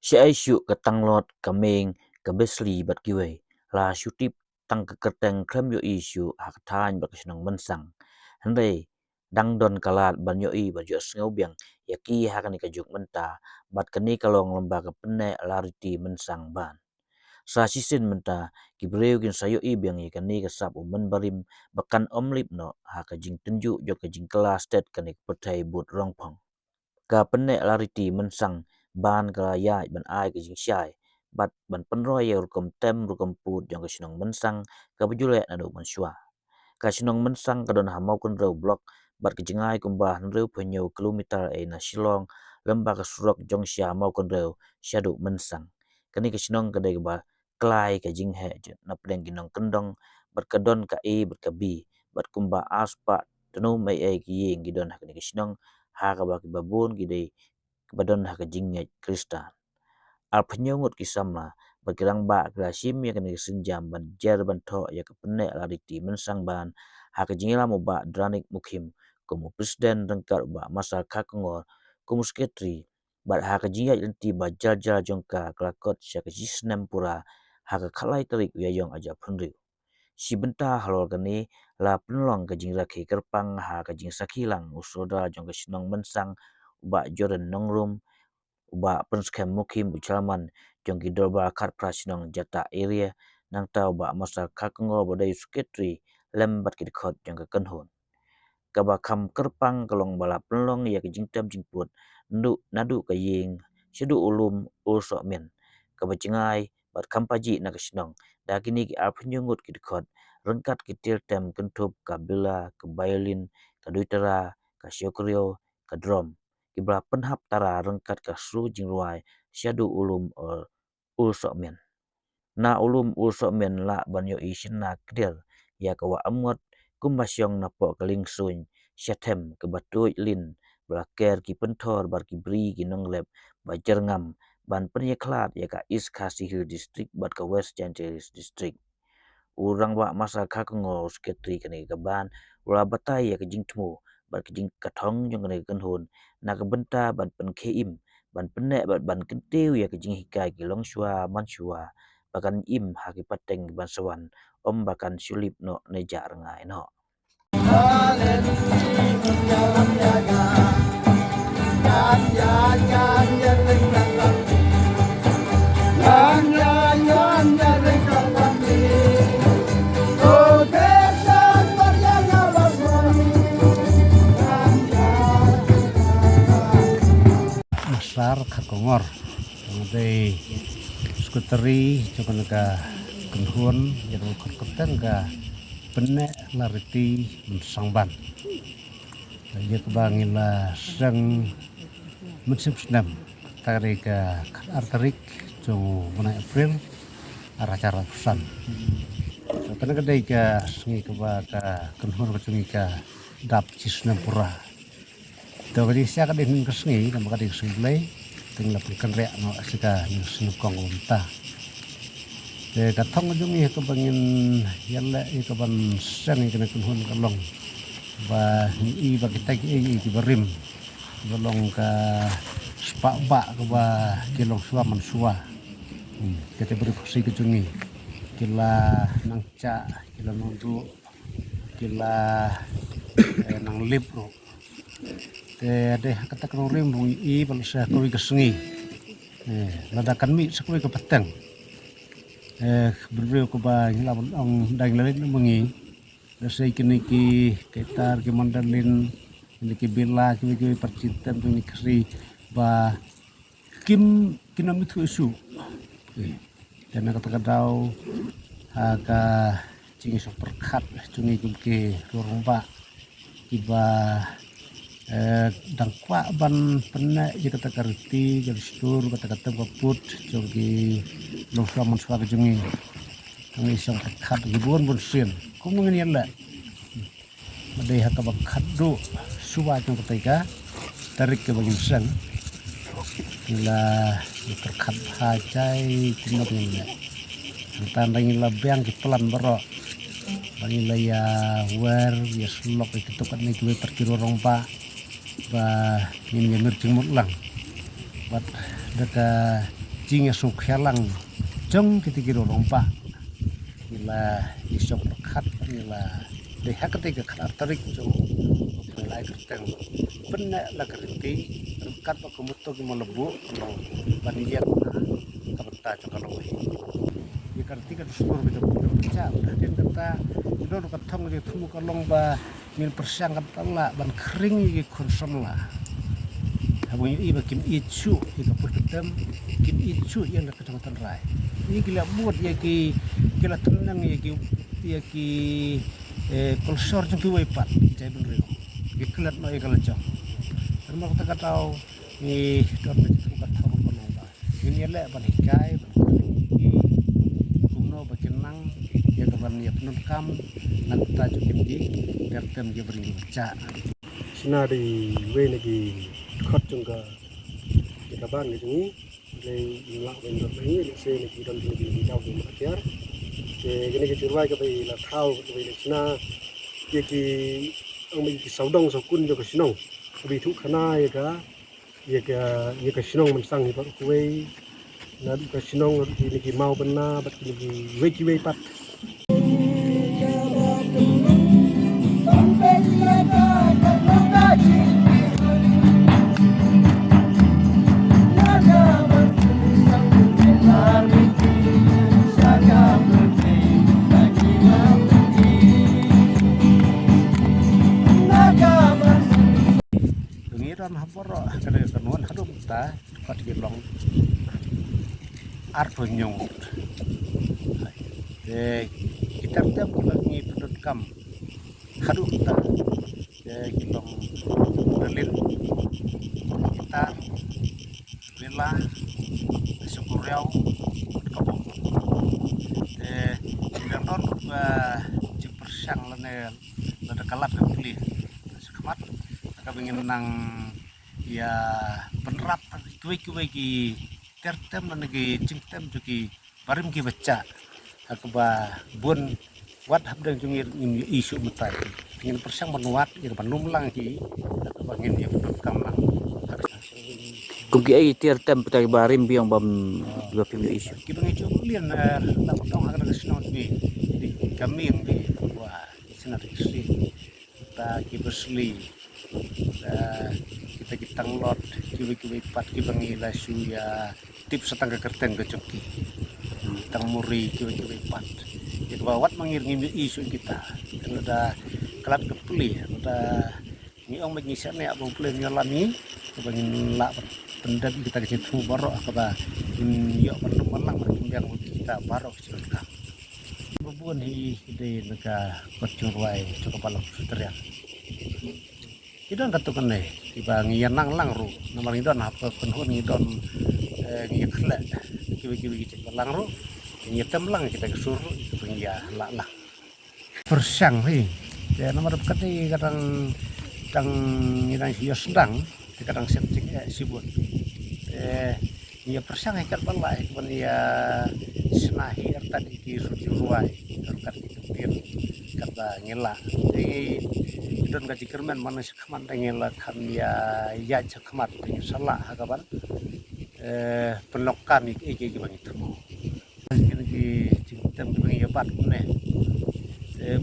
si ai shu ka tanglot ka meng ka besli bat kiwe la shu tip tang ka kerteng krem yo i shu hak tan ba kisnong mensang hande dang don kalat ban yo i ba jo sngo biang ya ki hak ni ka juk menta bat kani kalong lomba ka penne lariti mensang ban sa sisin menta ki breu kin sayo i biang ya kani ka sap men barim bakan omlip no ha ka jing tunju jo ka jing kelas tet kani petai but rongpong ka penne lariti mensang ban kala ya ban ai ka jing syai bat ban penroy ya rukom tem rukom put yang ka sinong mensang ka bujule na do mansyua ka sinong mensang ka don hamau kun reu blok bat ka jingai kumbah reu penyo kilometer e na shilong lembah ka surok jong sya mau kun reu syadu mensang kani ka sinong ka dai ba klai ka jing he je na pedeng ginong kendong bat ka don ka e bat ka bi bat kumbah aspa tenu mai e ki yeng gidon ha kani ka sinong ha ka ba ki babun gidai badon ha ka jingnya krista al penyongut kisamla bagirang ba grasim ya kani senjam ban jer ban tho ya ka penne lariti mensang ban ha ka jingela mo ba dranik mukim komu presiden rengkar ba masa kakngor komu sekretari bat ha ka jingya lenti ba jaja jongka kelakot sya ka jisnem pura ha ka khalai terik ya yong aja phunri si benta halor kani la penlong ka jing rakhi kerpang ha ka jing sakilang usoda jong ka sinong mensang ba joren nongrum uba penskem mukim ucalman jong ki dorba khat prasinong jata area nang tau ba masa kakengo bodai sekretari lembat ki khot jong ka kanhon kaba kam kerpang kalong bala penlong ya ki jingtam jingput nadu ka yeng shedu ulum ulso men kaba jingai bat kampaji na kasinong dakini ki arpnyungut ki khot rengkat ki tirtem kentup ka bela ka violin ka duitara ka syokrio ka drum ki bra penhap tara rengkat ka sru jingruai syadu ulum ulso men na ulum ulso men la banyo isin na kdir ya ka wa amngot kumbasyong na po kaling suny syatem ke batuj lin belaker ki pentor bar ki bri ki nonglep bajar ngam ban penyeklat ya ka East Kasihil district bat ka West Janjeris district urang wa masa kakengo sekretari kani ka ban ura batai ya ka jingtmu bat ka jing katong jong kani kan hun na ka benta ban pen keim ban penne bat ban kentiu ya ka jing hikai ki longshua manshua bakan im haki pateng ban sawan om bakan sulip no neja rengai no Asar kakongor dari skuteri cuman ka kenhun yang kerketen ka penne lariti mensangban dia kebangila sedang musim senam tarik ka arterik jong bulan April arah cara pesan karena kedai ka sungai keba ka kenhun ka sungai ka dap cisna pura to kadi sia ka den kesngi na maka di sungai tinggal pengkan rek no sika ni sunukong unta ke katong jung i ka bangin yalla i ka ban sang i kana kunhun kalong ba i ba kita i barim balong ka spa ba ka ba kilong suwa man suwa kita beri kusi ke jungi kila nang ca kila nondu kila nang libro deh kata kena rim bung i balsa koi kesengi ladakan mi sekoi ke petang berbeu ke ba ngilabon ong dang lalit mengi dasai kini ki ketar ki mandalin ini ki bila ki percintaan ni kri ba kim kinamitu isu dan kata kadau aga cingi superkat cungi ke loromba iba dang kwa ban penne je kata karti jadi stur kata paput jogi longsa manswa jungi kami isang khat gibon bonsin kumungin yalla madai haka bakaddo suwa jong ketika tarik ke bagian sang ila terkhat hajai tinok ni tandang ila biang ki pelan baro bangila ya wer ya slok itu kan ni kuwe perkiro rompa ba min yamir cimut lang bat deka jinga sukhalang jong kitikiro lompa ila isok rekat ila deha ketika khatar tarik jong pelai kerteng benak la kerti rekat pakumuto ki melebu long baniyat kabeta cokaloi ye kerti ka syukur betul beca dan kata itu katong je tumu kalong ba min persang katala ban kering ye konsom la habun iba kim ichu ika putem kim ichu yang da kecamatan rai ini gila buat ya ki gila tenang ya ki kolsor jeng ki waipat cai benrio ki kelat no ya kalajong terima kata tau ni dor betul kata kolong ba ini le ban hikai ban ki kuno bakenang ya kaban ya penun kam nan ta jukim di tertem je beringi baca sinari we lagi khot chung ka ka ban ni chung le la ben ro ni le se ni dan ni dau ni ma tiar ke gene ke churwai ka bai la thau ka bai le sina ye ki ang mi ki saudong so kun jo ka sinong bi thu khana ye ka sinong man sang ni ba ku we na ka sinong ni ki mau ban na bat ki we pat pengiran haporo kada kanuan hadum ta pat long arto nyong kita tem lagi penut kam hadum ta kilong dalil kita bela syukurau kabung dan ton jepersang lene lada kalap kembali sekemat ingin nang ya penerap kuai ki tertem lagi cingtem juki barim ki baca akba bun wat habdang jungir isu metai ingin persang menuat ya panum lang ki akba ingin ya penut kamlang Kugi ay tertem putai barim biang bam pim isu. ki bang isu lian la tong akan kesnon di kami yang di wah sinar isi kita ki bersli kita ngelot kiwi pat kibang ila suya tip setangga kerteng ke joki tang muri kiwi pat jadi bawat mengiringi isu kita kan ada kelab kepuli ada ni ong mengisar ni abang pulih nyalami kebangin lak pendam kita ke situ barok apa yo perlu menang berkembang kita barok cerita bubuan hi di negara kocurwai cukup palang suterian idon katukan nih tiba ngian lang ru nomor idon apa penhun idon ngiak lek kiwi cek lang ru ngitem lang kita kesur pengia lah persang nih ya nomor kati kadang yang sedang kadang septik sibut ya persang ikat balai kemudian ya senahi tadi ki suci ruai terkat diketir kata ngela jadi don gaji kermen mana sekaman ngela kan ya cekmat salah kabar penlokan iki bang itu ini ki cintem bang ya bat ne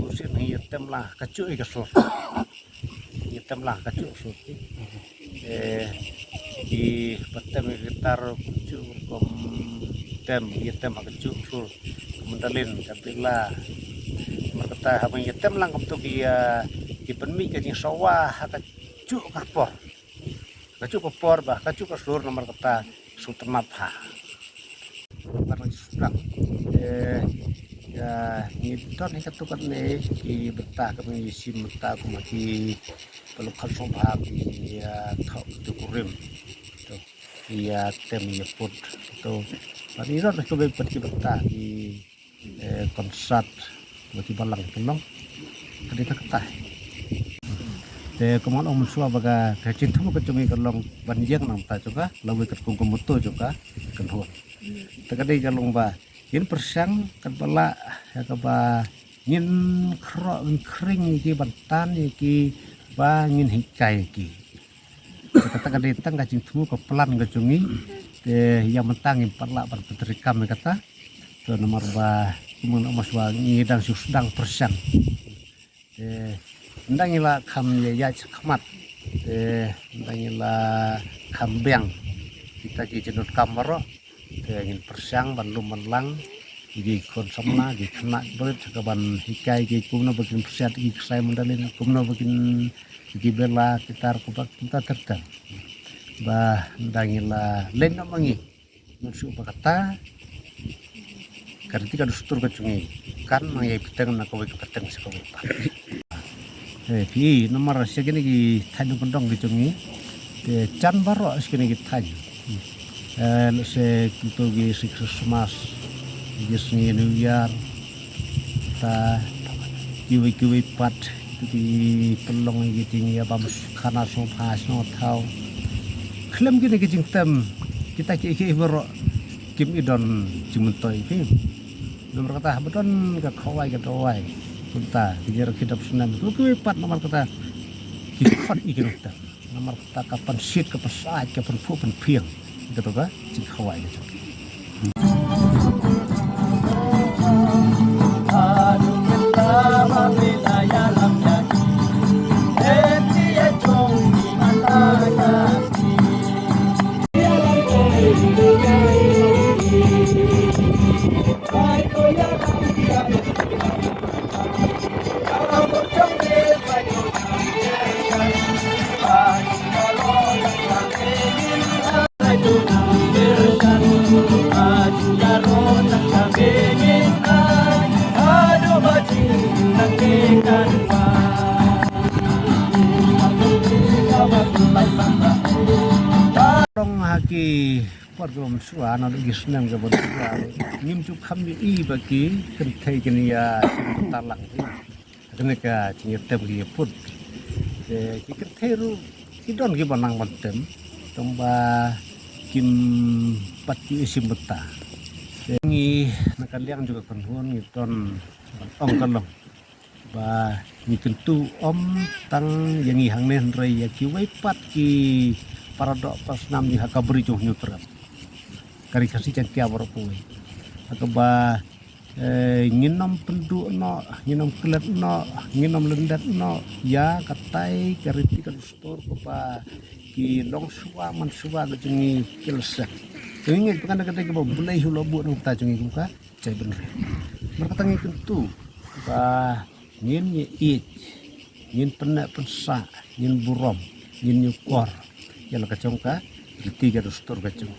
busin ya tem lah kacu ikasur ya tem lah kacu sur di batem gitar kucu kom tem ya tem kacu sur kemudian kabila merkata habang ya tem lang untuk dia dipenmi ke sawah kacu kapor bah kacu kasur nomor kata sultan mapha karena sudah ya ngiton ni katukan ni ki betah kami isi mata aku mati pelukan sobha ya thau tukurim to ya tem ya put to pani ron ko be pati betah di konsat mati balang tenong kadita ketah kemudian om suah baga kecil tu bukan cuma kalong banjir nampak juga lalu ketkum kemutu juga kenhuan terkadang kalong ba ini persang kepala ya kaba ngin kering iki bantan iki ba ngin hikai iki kata kata ditang kacing temu ke pelan kacungi yang mentang imparla berpetrikam kata to nomor ba kumun mas wa ngidang susdang persian ndangila kam ya khmat ndangila kambeng kita ki jenut kamaro ingin persiang ban lumenlang gi konsomna gi kena berit kaban hikai gi kumna bakin persiat gi saya mendalin kumna bakin gi bela kitar kubak kita tertang bah ndangila len mangi nusu bakata kartika dustur kacungi kan mangai peteng na kowe peteng sekowe pi nomor segini gi tanjung kendong kacungi can baro segini gi tanjung se kuto gi Christmas gi New Year ta kiwi pat di pelong gi ting ya bamus kana so pas no tau klem gini gi tem kita ki baro kim idon jimuntoi pi nomor kata beton ka khawai ka dowai kunta dijar kitab sunan kiwi pat nomor kata ki khot ikin ta nomor kata kapan sit kapan saat kapan fu pan piang gitu ka jing khawai gitu haki warga suara nak gisnam ke berdua ngim cuk kami bagi kentai kenia talang kena ka cinyetem ki put ki kentai ru kidon ki banang bantem tomba kim pati isim beta ngi nakaliang juga kenhuan ngiton ong kalong ba ni tentu om tang yang ihang nen rei ya ki waipat ki paradok pas nam di hakabri jong nyutra kari kasih cangkia berpui akaba nginom pendu no nginom kelet no nginom lendat no ya katai kariti kan stor kepa ki long suwa man suwa jengi kilsa ingin pekan kata ke boleh hulobu nang ta jengi kuka cai bener berkatangi tentu ba ngin ye ngin penak pensa ngin burom ngin nyukor yang kacung ka tiga stor kacung